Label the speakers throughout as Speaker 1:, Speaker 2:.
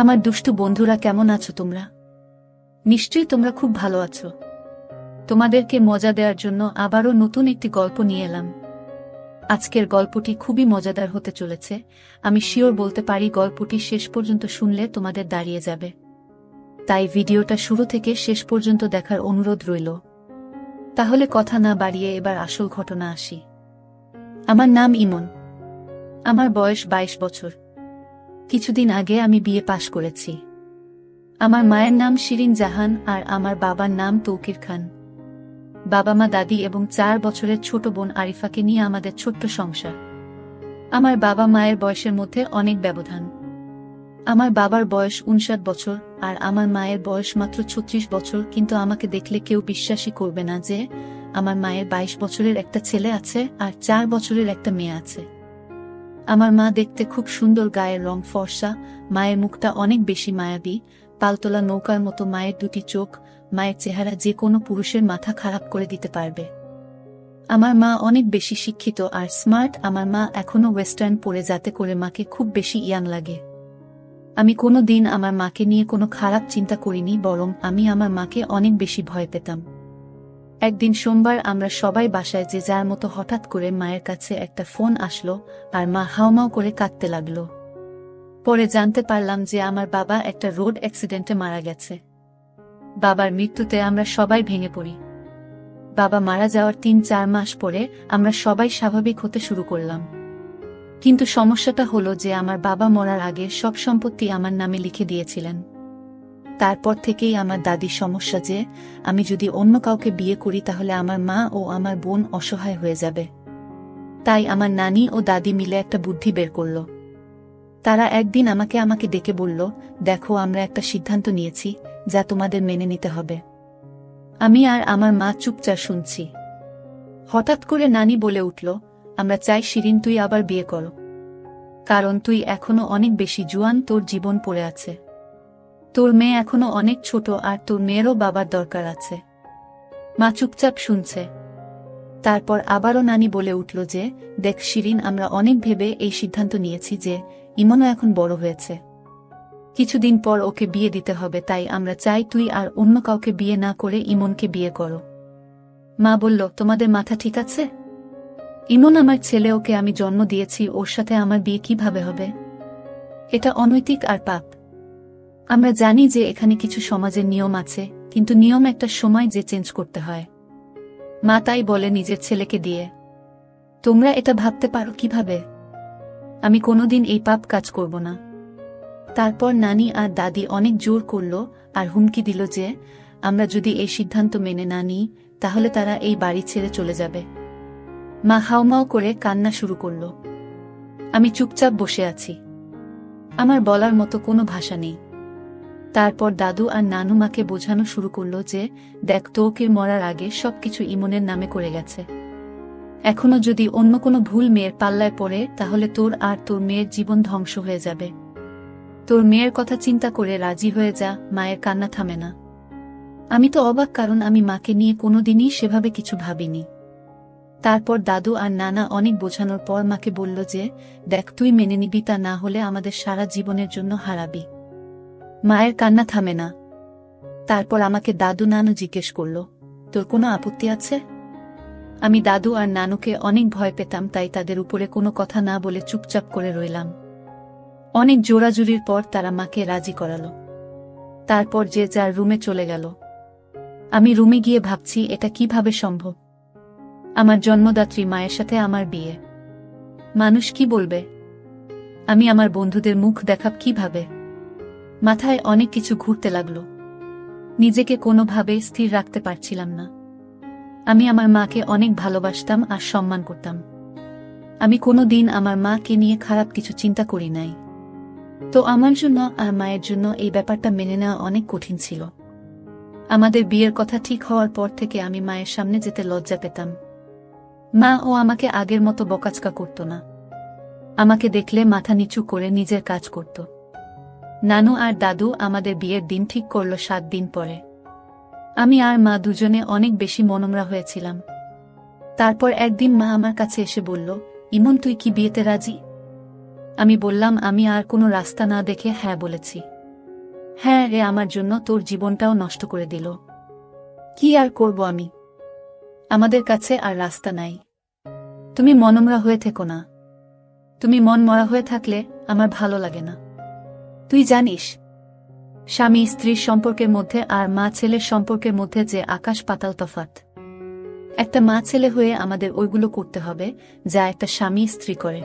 Speaker 1: আমার দুষ্টু বন্ধুরা, কেমন আছো তোমরা? নিশ্চয়ই তোমরা খুব ভালো আছো। তোমাদেরকে মজা দেওয়ার জন্য আবারও নতুন একটি গল্প নিয়ে এলাম। আজকের গল্পটি খুবই মজাদার হতে চলেছে। আমি শিওর বলতে পারি গল্পটি শেষ পর্যন্ত শুনলে তোমাদের দাঁড়িয়ে যাবে। তাই ভিডিওটা শুরু থেকে শেষ পর্যন্ত দেখার অনুরোধ রইল। তাহলে কথা না বাড়িয়ে এবার আসল ঘটনা আসি। আমার নাম ইমন। আমার বয়স 22 বছর। কিছুদিন আগে আমি বিয়ে পাশ করেছি। আমার মায়ের নাম শিরিন জাহান আর আমার বাবার নাম তৌকির খান। বাবা মা, দাদি এবং 4 বছরের ছোট বোন আরিফাকে নিয়ে আমাদের ছোট্ট সংসার। আমার বাবা মায়ের বয়সের মধ্যে অনেক ব্যবধান। আমার বাবার বয়স 59 বছর আর আমার মায়ের বয়স মাত্র 36 বছর, কিন্তু আমাকে দেখলে কেউ বিশ্বাসই করবে না যে আমার মায়ের 22 বছরের একটা ছেলে আছে আর 4 বছরের একটা মেয়ে আছে। আমার মা দেখতে খুব সুন্দর, গায়ের রং ফর্সা, মায়ের মুখটা অনেক বেশি মায়াবী, পালতোলা নৌকার মতো মায়ের দুটি চোখ। মায়ের চেহারা যে কোনো পুরুষের মাথা খারাপ করে দিতে পারবে। আমার মা অনেক বেশি শিক্ষিত আর স্মার্ট। আমার মা এখনো ওয়েস্টার্ন পরে, যাতে করে মাকে খুব বেশি ইয়াং লাগে। আমি কোনো দিন আমার মাকে নিয়ে কোনো খারাপ চিন্তা করিনি, বরং আমি আমার মাকে অনেক বেশি ভয় পেতাম। একদিন সোমবার আমরা সবাই বাসায় যে যার মতো, হঠাৎ করে মায়ের কাছে একটা ফোন আসলো আর মা হাউমাউ করে কাঁদতে লাগলো। পরে জানতে পারলাম যে আমার বাবা একটা রোড অ্যাক্সিডেন্টে মারা গেছে। বাবার মৃত্যুতে আমরা সবাই ভেঙে পড়ি। বাবা মারা যাওয়ার 3-4 মাস পরে আমরা সবাই স্বাভাবিক হতে শুরু করলাম। কিন্তু সমস্যাটা হলো যে আমার বাবা মরার আগে সব সম্পত্তি আমার নামে লিখে দিয়েছিলেন। তারপর থেকেই আমার দাদির সমস্যা যে আমি যদি অন্য কাউকে বিয়ে করি তাহলে আমার মা ও আমার বোন অসহায় হয়ে যাবে। তাই আমার নানি ও দাদি মিলে একটা বুদ্ধি বের করল। তারা একদিন আমাকে ডেকে বলল, দেখো, আমরা একটা সিদ্ধান্ত নিয়েছি যা তোমাদের মেনে নিতে হবে। আমি আর আমার মা চুপচাপ শুনছি। হঠাৎ করে নানি বলে উঠল, আমরা চাই শিরিন, তুই আবার বিয়ে কর। কারণ তুই এখনো অনেক বেশি জোয়ান, তোর জীবন পড়ে আছে। তোর মেয়ে এখনো অনেক ছোট আর তোর মেয়েরও বাবার দরকার আছে। মা চুপচাপ শুনছে। তারপর আবারও নানি বলে উঠল যে, দেখ শিরিন, আমরা অনেক ভেবে এই সিদ্ধান্ত নিয়েছি যে ইমনও এখন বড় হয়েছে। কিছুদিন পর ওকে বিয়ে দিতে হবে, তাই আমরা চাই তুই আর অন্য কাউকে বিয়ে না করে ইমনকে বিয়ে করো। মা বলল, তোমাদের মাথা ঠিক আছে? ইমন আমার ছেলে, ওকে আমি জন্ম দিয়েছি, ওর সাথে আমার বিয়ে কিভাবে হবে? এটা অনৈতিক আর পাপ। আমরা জানি যে এখানে কিছু সমাজের নিয়ম আছে, কিন্তু নিয়ম একটা সময় যে চেঞ্জ করতে হয়। মা তাই বলে নিজের ছেলেকে দিয়ে। তোমরা এটা ভাবতে পারো কিভাবে? আমি কোনোদিন এই পাপ কাজ করব না। তারপর নানি আর দাদি অনেক জোর করল আর হুমকি দিল যে আমরা যদি এই সিদ্ধান্ত মেনে না নিই তাহলে তারা এই বাড়ি ছেড়ে চলে যাবে। মা হাউমাউ করে কান্না শুরু করল। আমি চুপচাপ বসে আছি। আমার বলার মতো কোনো ভাষা নেই। তারপর দাদু আর নানু মাকে বোঝানো শুরু করল যে দেখ, তৌকির মরার আগে সবকিছু ইমনের নামে করে গেছে। এখনো যদি অন্য কোনো ভুল মেয়ের পাল্লায় পড়ে তাহলে তোর আর তোর মেয়ের জীবন ধ্বংস হয়ে যাবে। তোর মেয়ের কথা চিন্তা করে রাজি হয়ে যা। মায়ের কান্না থামে না। আমি তো অবাক, কারণ আমি মাকে নিয়ে কোনোদিনই সেভাবে কিছু ভাবিনি। তারপর দাদু আর নানা অনেক বোঝানোর পর মাকে বলল যে দেখ, তুই মেনে নিবি, তা না হলে আমাদের সারা জীবনের জন্য হারাবি। মায়ের কান্না থামে না। তারপর আমাকে দাদু নানু জিজ্ঞেস করল, তোর কোনো আপত্তি আছে? আমি দাদু আর নানুকে অনেক ভয় পেতাম, তাই তাদের উপরে কোনো কথা না বলে চুপচাপ করে রইলাম। অনেক জোরাজুরির পর তারা মাকে রাজি করালো। তারপর যে যার রুমে চলে গেল। আমি রুমে গিয়ে ভাবছি, এটা কিভাবে সম্ভব? আমার জন্মদাত্রী মায়ের সাথে আমার বিয়ে। মানুষ কি বলবে? আমি আমার বন্ধুদের মুখ দেখাব কিভাবে? মাথায় অনেক কিছু ঘুরতে লাগলো। নিজেকে কোনোভাবে স্থির রাখতে পারছিলাম না। আমি আমার মাকে অনেক ভালোবাসতাম আর সম্মান করতাম। আমি কোনোদিন আমার মাকে নিয়ে খারাপ কিছু চিন্তা করি নাই। তো আমার জন্য আর মায়ের জন্য এই ব্যাপারটা মেনে নেওয়া অনেক কঠিন ছিল। আমাদের বিয়ের কথা ঠিক হওয়ার পর থেকে আমি মায়ের সামনে যেতে লজ্জা পেতাম। মা ও আমাকে আগের মতো বকাচকা করত না। আমাকে দেখলে মাথা নিচু করে নিজের কাজ করত। নানু আর দাদু আমাদের বিয়ের দিন ঠিক করল 7 দিন পরে। আমি আর মা দুজনে অনেক বেশি মনমরা হয়েছিলাম। তারপর একদিন মা আমার কাছে এসে বলল, ইমন, তুই কি বিয়েতে রাজি? আমি বললাম, আমি আর কোনো রাস্তা না দেখে হ্যাঁ বলেছি। হ্যাঁ রে, আমার জন্য তোর জীবনটাও নষ্ট করে দিল। কি আর করব আমি? আমাদের কাছে আর রাস্তা নাই। তুমি মনমরা হয়ে থেকো না। তুমি মন মরা হয়ে থাকলে আমার ভালো লাগে না। তুই জানিস, স্বামী স্ত্রীর সম্পর্কের মধ্যে আর মা ছেলের সম্পর্কের মধ্যে যে আকাশ পাতাল তফাৎ। একটা মা ছেলে হয়ে আমাদের ওইগুলো করতে হবে যা একটা স্বামী স্ত্রী করে।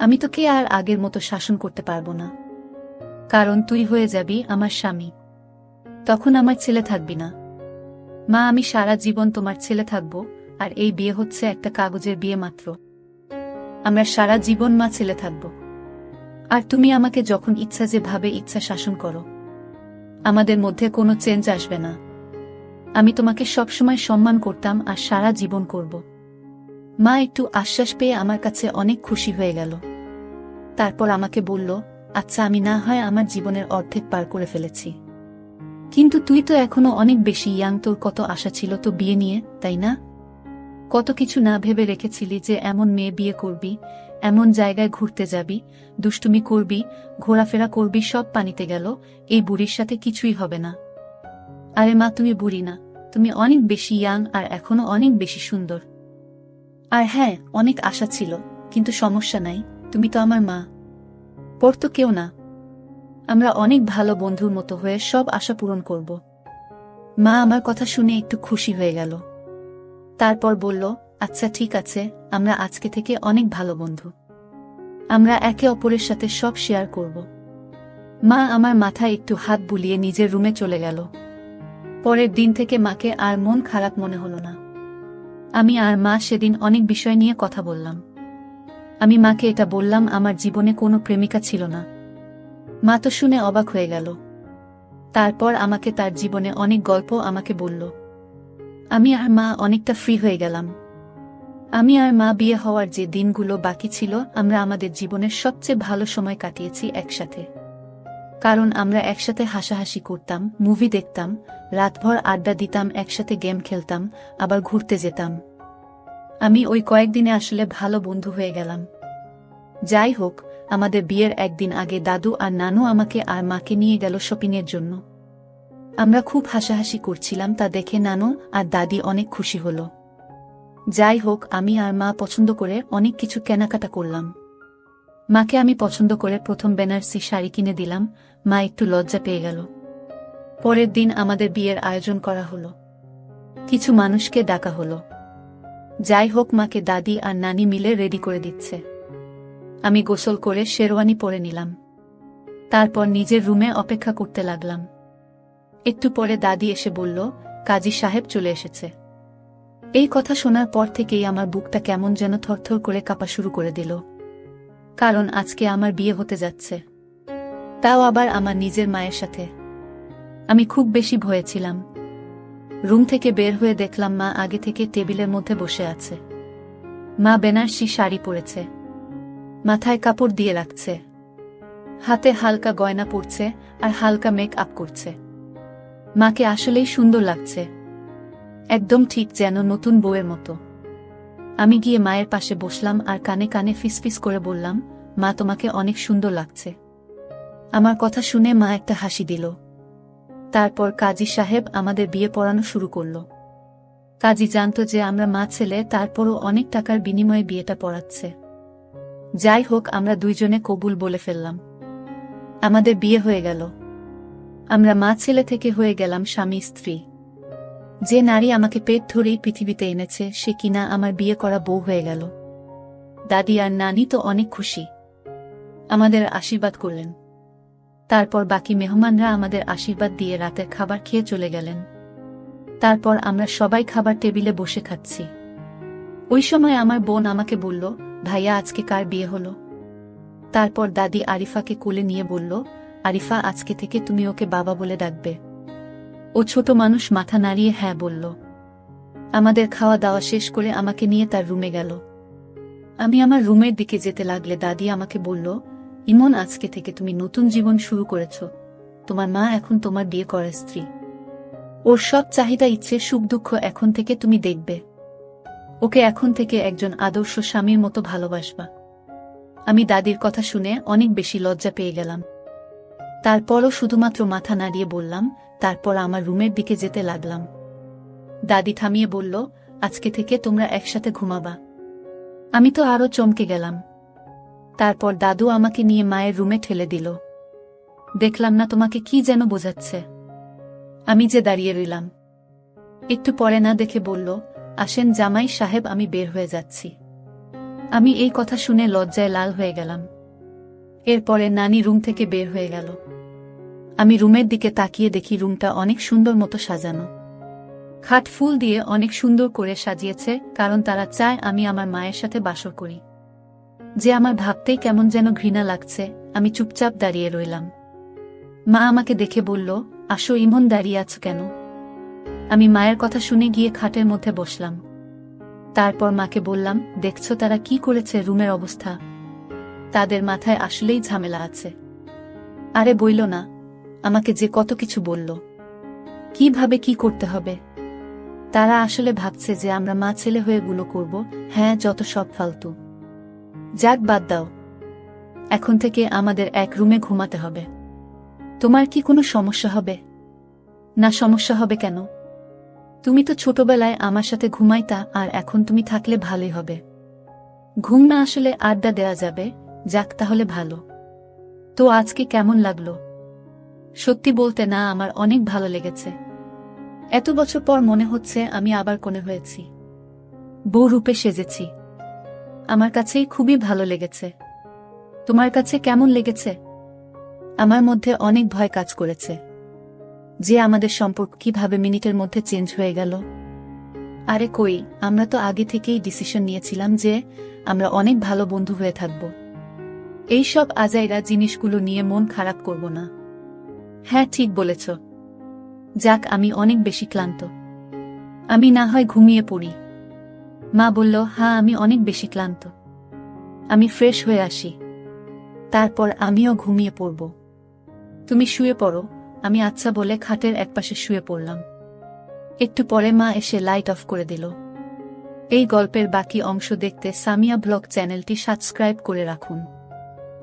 Speaker 1: আমি তোকে আর আগের মতো শাসন করতে পারবো না, কারণ তুই হয়ে যাবি আমার স্বামী। তখন আমার ছেলে থাকবি না। মা, আমি সারা জীবন তোমার ছেলে থাকব, আর এই বিয়ে হচ্ছে একটা কাগজের বিয়ে মাত্র। আমরা সারা জীবন মা ছেলে থাকব, আর তুমি আমাকে যখন ইচ্ছা যেভাবে ইচ্ছা শাসন করো। আমাদের মধ্যে কোনো চেঞ্জ আসবে না। আমি তোমাকে সবসময় সম্মান করতাম আর সারা জীবন করব। মা একটু আশ্বাস পেয়ে আমার কাছে অনেক খুশি হয়ে গেল। তারপর আমাকে বলল, আচ্ছা, আমি না হয় আমার জীবনের অর্ধেক পার করে ফেলেছি, কিন্তু তুই তো এখনো অনেক বেশি ইয়াং। তোর কত আশা ছিল তো বিয়ে নিয়ে, তাই না? কত কিছু না ভেবে রেখেছিলি যে এমন মেয়ে বিয়ে করবি, এমন জায়গায় ঘুরতে যাবি, দুষ্টুমি করবি, ঘোরাফেরা করবি, সব পানিতে গেল। এই বুড়ির সাথে কিছুই হবে না। আরে মা, তুমি বুড়ি না, তুমি অনেক বেশি ইয়াং আর এখনো অনেক বেশি সুন্দর। আর হ্যাঁ, অনেক আশা ছিল, কিন্তু সমস্যা নাই, তুমি তো আমার মা, পর তো কেউ না। আমরা অনেক ভালো বন্ধুর মতো হয়ে সব আশা পূরণ করব। মা আমার কথা শুনে একটু খুশি হয়ে গেল। তারপর বলল, আচ্ছা ঠিক আছে, আমরা আজকে থেকে অনেক ভালো বন্ধু। আমরা একে অপরের সাথে সব শেয়ার করব। মা আমার মাথায় একটু হাত বুলিয়ে নিজের রুমে চলে গেল। পরের দিন থেকে মাকে আর মন খারাপ মনে হলো না। আমি আর মা সেদিন অনেক বিষয় নিয়ে কথা বললাম। আমি মাকে এটা বললাম, আমার জীবনে কোনো প্রেমিকা ছিল না। মা তো শুনে অবাক হয়ে গেল। তারপর আমাকে তার জীবনে অনেক গল্প আমাকে বলল। আমি আর মা অনেকটা ফ্রি হয়ে গেলাম। আমি আর মা বিয়ে হওয়ার যে দিনগুলো বাকি ছিল, আমরা আমাদের জীবনের সবচেয়ে ভালো সময় কাটিয়েছি একসাথে। কারণ আমরা একসাথে হাসাহাসি করতাম, মুভি দেখতাম, রাতভর আড্ডা দিতাম, একসাথে গেম খেলতাম, আবার ঘুরতে যেতাম। আমি ওই কয়েকদিনে আসলে ভালো বন্ধু হয়ে গেলাম। যাই হোক, আমাদের বিয়ের একদিন আগে দাদু আর নানু আমাকে আর মাকে নিয়ে গেল শপিংয়ের জন্য। আমরা খুব হাসাহাসি করছিলাম, তা দেখে নানু আর দাদি অনেক খুশি হল। যাই হোক, আমি আর মা পছন্দ করে অনেক কিছু কেনাকাটা করলাম। মাকে আমি পছন্দ করে প্রথম বেনারসি শাড়ি কিনে দিলাম। মা একটু লজ্জা পেয়ে গেল। পরের দিন আমাদের বিয়ের আয়োজন করা হলো। কিছু মানুষকে ডাকা হলো। যাই হোক, মাকে দাদি আর নানি মিলে রেডি করে দিচ্ছে। আমি গোসল করে শেরওয়ানি পরে নিলাম। তারপর নিজের রুমে অপেক্ষা করতে লাগলাম। একটু পরে দাদি এসে বলল, কাজী সাহেব চলে এসেছে। এই কথা শোনার পর থেকেই আমার বুকটা কেমন যেন থরথর করে কাঁপা শুরু করে দিল। কারণ আজকে আমার বিয়ে হতে যাচ্ছে, তাও আবার আমার নিজের মায়ের সাথে। আমি খুব বেশি ভয়ে ছিলাম। রুম থেকে বের হয়ে দেখলাম মা আগে থেকে টেবিলের মধ্যে বসে আছে। মা বেনারসি শাড়ি পরেছে, মাথায় কাপড় দিয়ে রাখছে, হাতে হালকা গয়না পরছে আর হালকা মেক আপ করছে। মাকে আসলেই সুন্দর লাগছে, একদম ঠিক যেন নতুন বউয়ের মতো। আমি গিয়ে মায়ের পাশে বসলাম আর কানে কানে ফিসফিস করে বললাম, মা, তোমাকে অনেক সুন্দর লাগছে। আমার কথা শুনে মা একটা হাসি দিল। তারপর কাজী সাহেব আমাদের বিয়ে পড়ানো শুরু করল। কাজী জানত যে আমরা মা ছেলে, তারপরও অনেক টাকার বিনিময়ে বিয়েটা পড়াচ্ছে। যাই হোক, আমরা দুইজনে কবুল বলে ফেললাম। আমাদের বিয়ে হয়ে গেল। আমরা মা ছেলে থেকে হয়ে গেলাম স্বামী স্ত্রী। যে নারী আমাকে পেট ধরেই পৃথিবীতে এনেছে, সে কিনা আমার বিয়ে করা বউ হয়ে গেল। দাদি আর নানি তো অনেক খুশি, আমাদের আশীর্বাদ করলেন। তারপর বাকি মেহমানরা আমাদের আশীর্বাদ দিয়ে রাতের খাবার খেয়ে চলে গেলেন। তারপর আমরা সবাই খাবার টেবিলে বসে খাচ্ছি। ওই সময় আমার বোন আমাকে বলল, ভাইয়া, আজকে কার বিয়ে হলো? তারপর দাদি আরিফাকে কোলে নিয়ে বলল, আরিফা, আজকে থেকে তুমি ওকে বাবা বলে ডাকবে। ও ছোট মানুষ মাথা নাড়িয়ে হ্যাঁ বলল। আমাদের খাওয়া দাওয়া শেষ করে আমাকে নিয়ে তার রুমে গেল। আমি আমার রুমের দিকে যেতে লাগলে দাদি আমাকে বলল, ইমন, আজকে থেকে তুমি নতুন জীবন শুরু করেছ। তোমার মা এখন তোমার বিয়ে করা স্ত্রী। ওর সব চাহিদা, ইচ্ছে, সুখ দুঃখ এখন থেকে তুমি দেখবে। ওকে এখন থেকে একজন আদর্শ স্বামীর মতো ভালোবাসবা। আমি দাদির কথা শুনে অনেক বেশি লজ্জা পেয়ে গেলাম। তারপরও শুধুমাত্র মাথা নাড়িয়ে বললাম, তারপর আমার রুমের দিকে যেতে লাগলাম। দাদি থামিয়ে বলল, আজকে থেকে তোমরা একসাথে ঘুমাবা। আমি তো আরো চমকে গেলাম। তারপর দাদু আমাকে নিয়ে মায়ের রুমে ঠেলে দিল। দেখলাম না তোমাকে কি যেন বোঝাচ্ছে। আমি যে দাঁড়িয়ে রইলাম। একটু পরে না দেখে বলল, আসেন জামাই সাহেব, আমি বের হয়ে যাচ্ছি। আমি এই কথা শুনে লজ্জায় লাল হয়ে গেলাম। এরপরে নানি রুম থেকে বের হয়ে গেল। আমি রুমের দিকে তাকিয়ে দেখি রুমটা অনেক সুন্দর মতো সাজানো। খাট ফুল দিয়ে অনেক সুন্দর করে সাজিয়েছে, কারণ তারা চায় আমি আমার মায়ের সাথে বাসর করি। যে আমার ভাবতেই কেমন যেন ঘৃণা লাগছে। আমি চুপচাপ দাঁড়িয়ে রইলাম। মা আমাকে দেখে বলল, আসো ইমন, দাঁড়িয়ে আছো কেন? আমি মায়ের কথা শুনে গিয়ে খাটের মধ্যে বসলাম। তারপর মাকে বললাম, দেখছো তারা কি করেছে, রুমের অবস্থা? তাদের মাথায় আসলেই ঝামেলা আছে। আরে বইল না, আমাকে যে কত কিছু বলল, কিভাবে কি করতে হবে। তারা আসলে ভাবছে যে আমরা মা ছেলে হয়ে গুলো করব। হ্যাঁ, যত সব ফালতু। যাক, বাদ দাও। এখন থেকে আমাদের এক রুমে ঘুমাতে হবে। তোমার কি কোনো সমস্যা হবে? না, সমস্যা হবে কেন? তুমি তো ছোটবেলায় আমার সাথে ঘুমাইতা, আর এখন তুমি থাকলে ভালোই হবে। ঘুম না আসলে আড্ডা দেওয়া যাবে। যাক, তাহলে ভালো। তো আজকে কেমন লাগলো? সত্যি বলতে না, আমার অনেক ভালো লেগেছে। এত বছর পর মনে হচ্ছে আমি আবার কোণে হয়েছি, বউ রূপে সেজেছি। আমার কাছেই খুবই ভালো লেগেছে। তোমার কাছে কেমন লেগেছে? আমার মধ্যে অনেক ভয় কাজ করেছে যে আমাদের সম্পর্ক কিভাবে মিনিটের মধ্যে চেঞ্জ হয়ে গেল। আরে কই, আমরা তো আগে থেকেই ডিসিশন নিয়েছিলাম যে আমরা অনেক ভালো বন্ধু হয়ে থাকব। এইসব আজাইরা জিনিসগুলো নিয়ে মন খারাপ করব না। হ্যাঁ, ঠিক বলেছ। যাক, আমি অনেক বেশি ক্লান্ত। আমি না হয় ঘুমিয়ে পড়ি। মা বলল, হ্যাঁ, আমি অনেক বেশি ক্লান্ত। আমি ফ্রেশ হয়ে আসি, তারপর আমিও ঘুমিয়ে পড়ব। তুমি শুয়ে পড়ো। আমি আচ্ছা বলে খাটের একপাশে শুয়ে পড়লাম। একটু পরে মা এসে লাইট অফ করে দিল। এই গল্পের বাকি অংশ দেখতে সামিয়া ব্লগ চ্যানেলটি সাবস্ক্রাইব করে রাখুন।